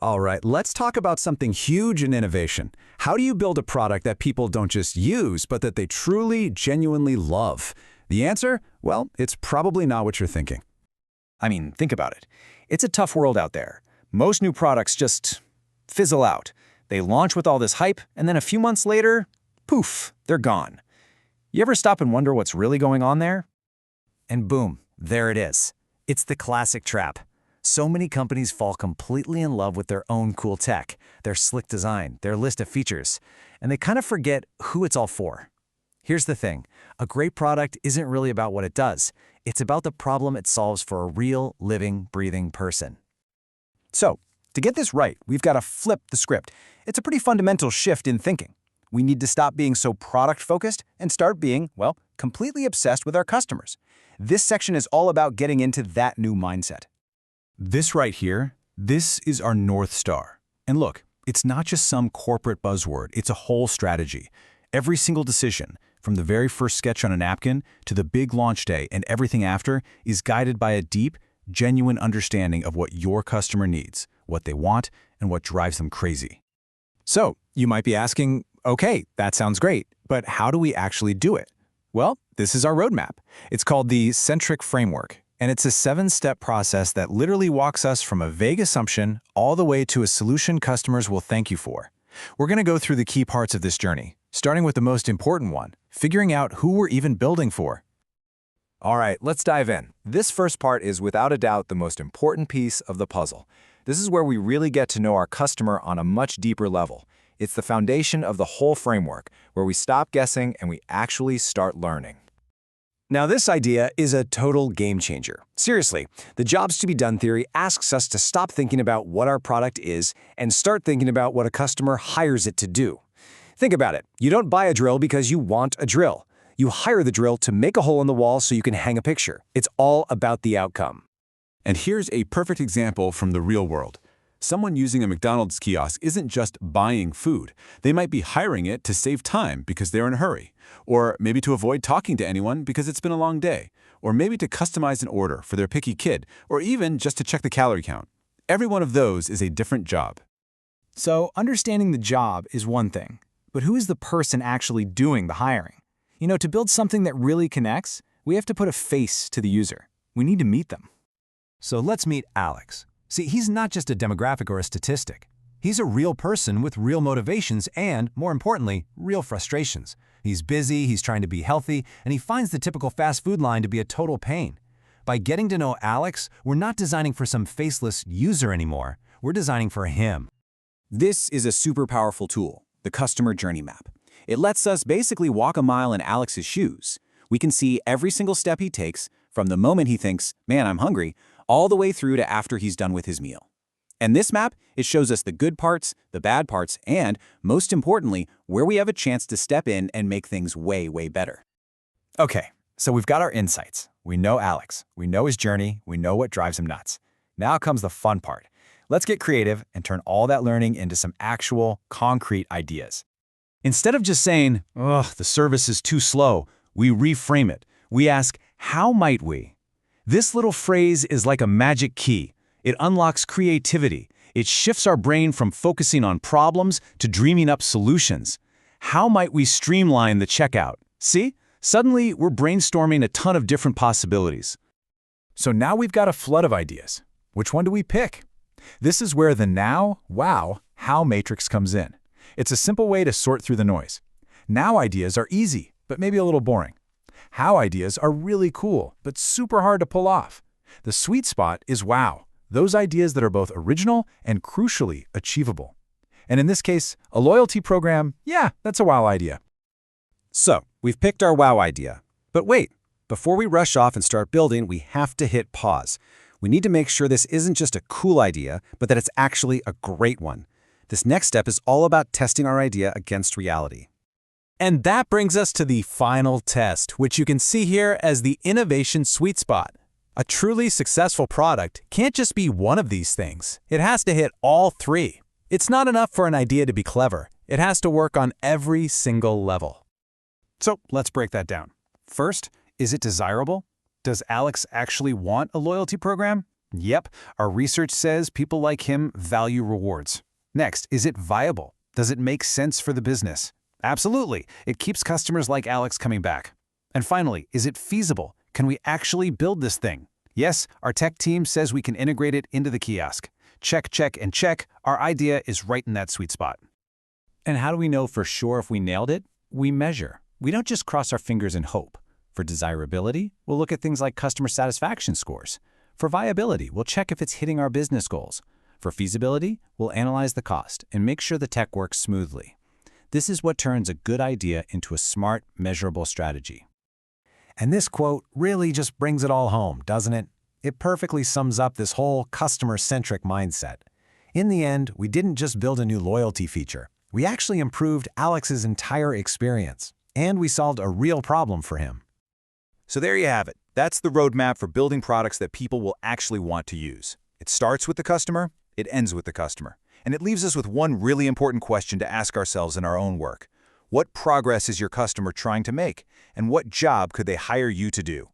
All right, let's talk about something huge in innovation. How do you build a product that people don't just use, but that they truly, genuinely love? The answer? Well, it's probably not what you're thinking. I mean, think about it. It's a tough world out there. Most new products just fizzle out. They launch with all this hype, and then a few months later, poof, they're gone. You ever stop and wonder what's really going on there? And boom, there it is. It's the classic trap. So many companies fall completely in love with their own cool tech, their slick design, their list of features, and they kind of forget who it's all for. Here's the thing. A great product isn't really about what it does. It's about the problem it solves for a real, living, breathing person. So, to get this right, we've got to flip the script. It's a pretty fundamental shift in thinking. We need to stop being so product-focused and start being, well, completely obsessed with our customers. This section is all about getting into that new mindset. This right here, this is our North Star. And look, it's not just some corporate buzzword, it's a whole strategy. Every single decision, from the very first sketch on a napkin to the big launch day and everything after, is guided by a deep, genuine understanding of what your customer needs, what they want, and what drives them crazy. So, you might be asking, okay, that sounds great, but how do we actually do it? Well, this is our roadmap. It's called the CENTRIC Framework, and it's a 7-step process that literally walks us from a vague assumption all the way to a solution customers will thank you for. We're going to go through the key parts of this journey, starting with the most important one, figuring out who we're even building for. All right, let's dive in. This first part is without a doubt the most important piece of the puzzle. This is where we really get to know our customer on a much deeper level. It's the foundation of the whole framework, where we stop guessing and we actually start learning. Now, this idea is a total game changer. Seriously, the jobs to be done theory asks us to stop thinking about what our product is and start thinking about what a customer hires it to do. Think about it. You don't buy a drill because you want a drill. You hire the drill to make a hole in the wall so you can hang a picture. It's all about the outcome. And here's a perfect example from the real world. Someone using a McDonald's kiosk isn't just buying food. They might be hiring it to save time because they're in a hurry, or maybe to avoid talking to anyone because it's been a long day, or maybe to customize an order for their picky kid, or even just to check the calorie count. Every one of those is a different job. So, understanding the job is one thing, but who is the person actually doing the hiring? You know, to build something that really connects, we have to put a face to the user. We need to meet them. So let's meet Alex. See, he's not just a demographic or a statistic. He's a real person with real motivations and, more importantly, real frustrations. He's busy, he's trying to be healthy, and he finds the typical fast food line to be a total pain. By getting to know Alex, we're not designing for some faceless user anymore. We're designing for him. This is a super powerful tool, the Customer Journey Map. It lets us basically walk a mile in Alex's shoes. We can see every single step he takes, from the moment he thinks, man, I'm hungry, all the way through to after he's done with his meal. And this map, it shows us the good parts, the bad parts, and, most importantly, where we have a chance to step in and make things way, way better. Okay, so we've got our insights. We know Alex. We know his journey. We know what drives him nuts. Now comes the fun part. Let's get creative and turn all that learning into some actual, concrete ideas. Instead of just saying, ugh, the service is too slow, we reframe it. We ask, how might we? This little phrase is like a magic key. It unlocks creativity. It shifts our brain from focusing on problems to dreaming up solutions. How might we streamline the checkout? See? Suddenly, we're brainstorming a ton of different possibilities. So now we've got a flood of ideas. Which one do we pick? This is where the now, wow, how matrix comes in. It's a simple way to sort through the noise. Now ideas are easy, but maybe a little boring. How ideas are really cool, but super hard to pull off. The sweet spot is wow, those ideas that are both original and crucially achievable. And in this case, a loyalty program, yeah, that's a wow idea. So, we've picked our wow idea. But wait, before we rush off and start building, we have to hit pause. We need to make sure this isn't just a cool idea, but that it's actually a great one. This next step is all about testing our idea against reality. And that brings us to the final test, which you can see here as the innovation sweet spot. A truly successful product can't just be one of these things. It has to hit all three. It's not enough for an idea to be clever. It has to work on every single level. So let's break that down. First, is it desirable? Does Alex actually want a loyalty program? Yep, our research says people like him value rewards. Next, is it viable? Does it make sense for the business? Absolutely. It keeps customers like Alex coming back. And finally, is it feasible? Can we actually build this thing? Yes, our tech team says we can integrate it into the kiosk. Check, check, and check. Our idea is right in that sweet spot. And how do we know for sure if we nailed it? We measure. We don't just cross our fingers and hope. For desirability, we'll look at things like customer satisfaction scores. For viability, we'll check if it's hitting our business goals. For feasibility, we'll analyze the cost and make sure the tech works smoothly. This is what turns a good idea into a smart, measurable strategy. And this quote really just brings it all home, doesn't it? It perfectly sums up this whole customer-centric mindset. In the end, we didn't just build a new loyalty feature. We actually improved Alex's entire experience, and we solved a real problem for him. So there you have it. That's the roadmap for building products that people will actually want to use. It starts with the customer, it ends with the customer. And it leaves us with one really important question to ask ourselves in our own work. What progress is your customer trying to make? And what job could they hire you to do?